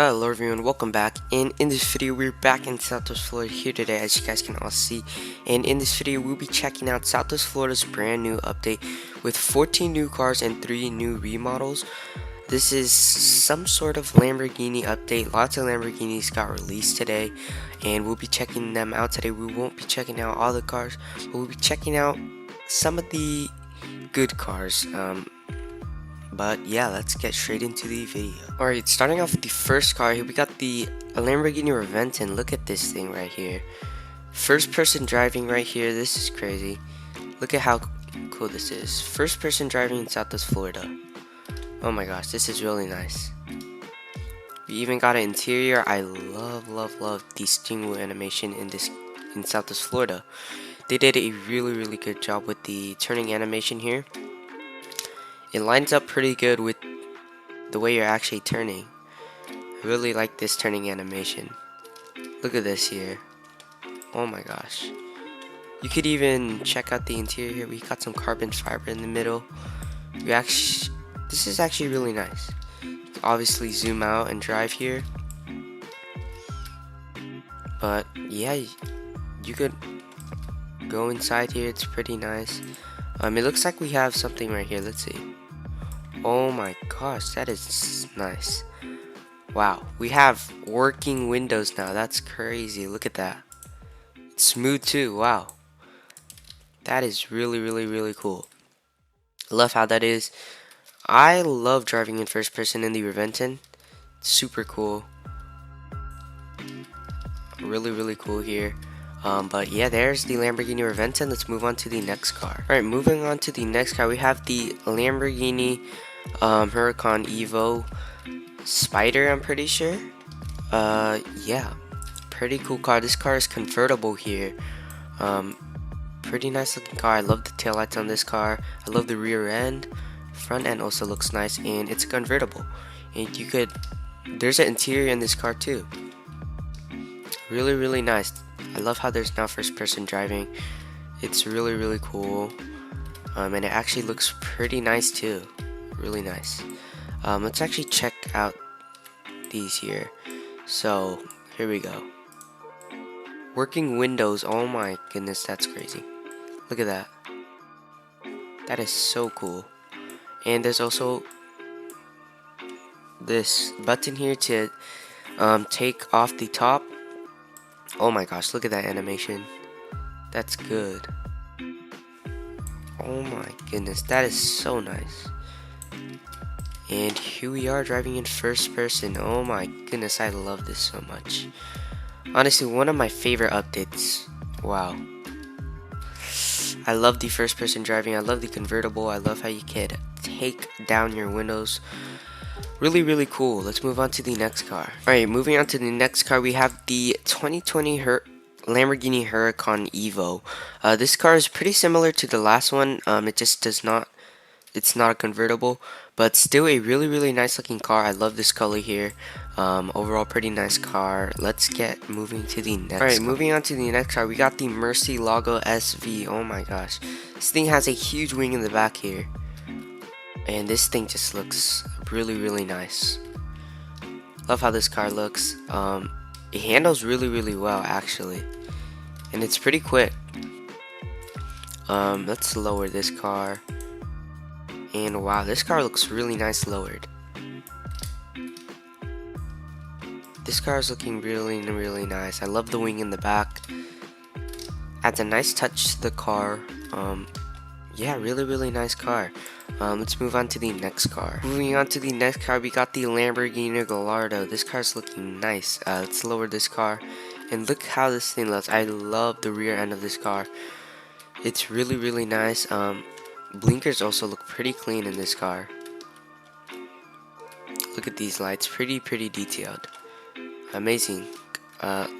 Hello everyone, welcome back, and in this video we're back in Southwest Florida here today, as you guys can all see. And in this video we'll be checking out Southwest Florida's brand new update with 14 new cars and 3 new remodels. This is some sort of Lamborghini update. Lots of Lamborghinis got released today, and we'll be checking them out today. We won't be checking out all the cars, but we'll be checking out some of the good cars. But yeah, let's get straight into the video. Alright, starting off with the first car here, we got the Lamborghini Reventon. Look at this thing right here. First person driving right here. This is crazy. Look at how cool this is. First person driving in Southwest Florida. Oh my gosh, this is really nice. We even got an interior. I love the steering wheel animation in Southwest Florida. They did a really good job with the turning animation here. It lines up pretty good with the way you're actually turning. I really like this turning animation. Look at this here. Oh my gosh. You could even check out the interior here. We got some carbon fiber in the middle. This is actually really nice. You can obviously zoom out and drive here. But yeah, you could go inside here. It's pretty nice. It looks like we have something right here. Let's see. Oh my gosh, that is nice. Wow, we have working windows now. That's crazy. Look at that. It's smooth too. Wow. That is really cool. I love how that is. I love driving in first person in the Reventon. It's super cool. Really cool here. But yeah, there's the Lamborghini Reventon. Let's move on to the next car. Alright, moving on to the next car, we have the Lamborghini Huracan Evo Spider, I'm pretty sure. Yeah, pretty cool car. This car is convertible here. Pretty nice looking car. I love the taillights on this car. I love the rear end. Front end also looks nice, and it's convertible. And there's an interior in this car too. Really nice. I love how there's now first person driving. It's really cool. And it actually looks pretty nice too. Really nice. Let's actually check out these here. So here we go. Working windows. Oh my goodness, that's crazy. Look at that. That is so cool. And there's also this button here to take off the top. Oh my gosh, look at that animation. That's good. Oh my goodness, that is so nice. And here we are driving in first person. Oh my goodness, I love this so much. Honestly, one of my favorite updates. Wow. I love the first person driving. I love the convertible. I love how you can take down your windows. Really cool. Let's move on to the next car. Alright, moving on to the next car, we have the 2020 Lamborghini Huracan Evo. This car is pretty similar to the last one. It's not a convertible, but still a really nice looking car. I love this color here. Overall pretty nice car. Let's get moving to the next. Alright, moving on to the next car, we got the Murcielago SV. Oh my gosh. This thing has a huge wing in the back here. And this thing just looks really nice. Love how this car looks. It handles really well actually, and it's pretty quick. Let's lower this car. And wow, this car looks really nice lowered. This car is looking really nice. I love the wing in the back. Adds a nice touch to the car. Yeah, really nice car. Let's move on to the next car. Moving on to the next car, we got the Lamborghini Gallardo. This car's looking nice. Let's lower this car. And look how this thing looks. I love the rear end of this car. It's really nice. Blinkers also look pretty clean in this car. Look at these lights. Pretty detailed. Amazing.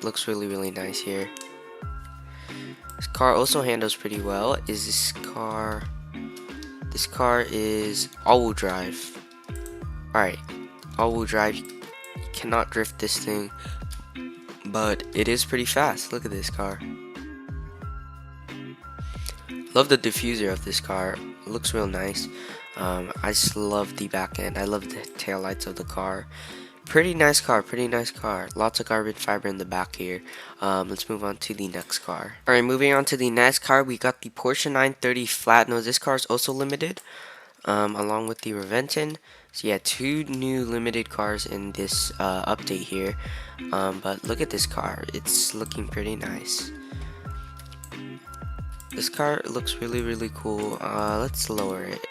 Looks really nice here. This car also handles pretty well. This car is all-wheel drive. Alright, all-wheel drive. You cannot drift this thing, but it is pretty fast. Look at this car. Love the diffuser of this car. It looks real nice. I just love the back end. I love the tail lights of the car. Pretty nice car, pretty nice car. Lots of carbon fiber in the back here. Let's move on to the next car. Alright, moving on to the next car, we got the Porsche 930 flat nose. This car is also limited, along with the Reventon. So yeah, two new limited cars in this update here. But look at this car, it's looking pretty nice. This car looks really cool. Let's lower it.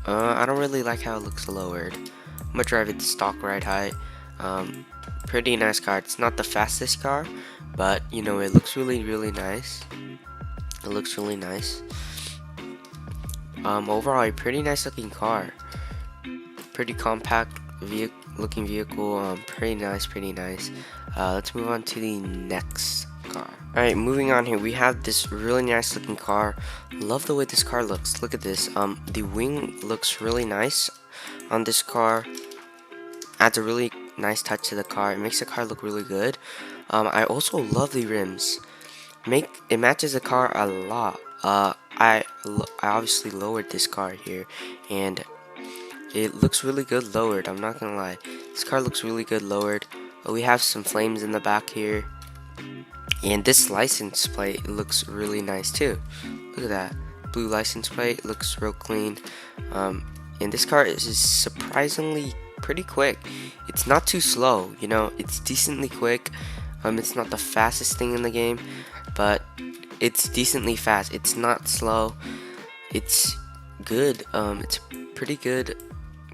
I don't really like how it looks lowered. I'm gonna drive it to stock ride height. Pretty nice car. It's not the fastest car, but you know, it looks really nice. It looks really nice. Overall, a pretty nice looking car. Pretty compact looking vehicle. Pretty nice. Let's move on to the next car. Alright, moving on here, we have this really nice looking car. Love the way this car looks. Look at this. The wing looks really nice on this car. Adds a really nice touch to the car. It makes the car look really good. I also love the rims. It matches the car a lot. I obviously lowered this car here, and it looks really good lowered. I'm not gonna lie, this car looks really good lowered. We have some flames in the back here, and this license plate looks really nice too. Look at that blue license plate, looks real clean. And this car is surprisingly pretty quick. It's not too slow, you know, it's decently quick. It's not the fastest thing in the game, but it's decently fast. It's not slow. It's good. It's a pretty good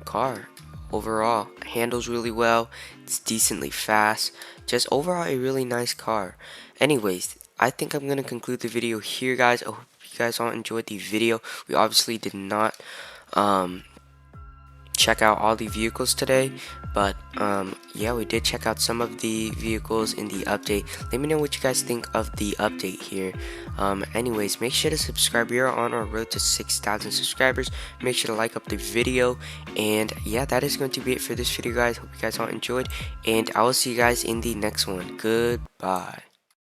car overall. Handles really well. It's decently fast. Just overall a really nice car. Anyways, I think I'm gonna conclude the video here, guys. I hope you guys all enjoyed the video. We obviously did not check out all the vehicles today, but yeah, we did check out some of the vehicles in the update. Let me know what you guys think of the update here. Anyways, make sure to subscribe. We are on our road to 6,000 subscribers. Make sure to like up the video, and yeah, that is going to be it for this video, guys. Hope you guys all enjoyed, and I will see you guys in the next one. Goodbye.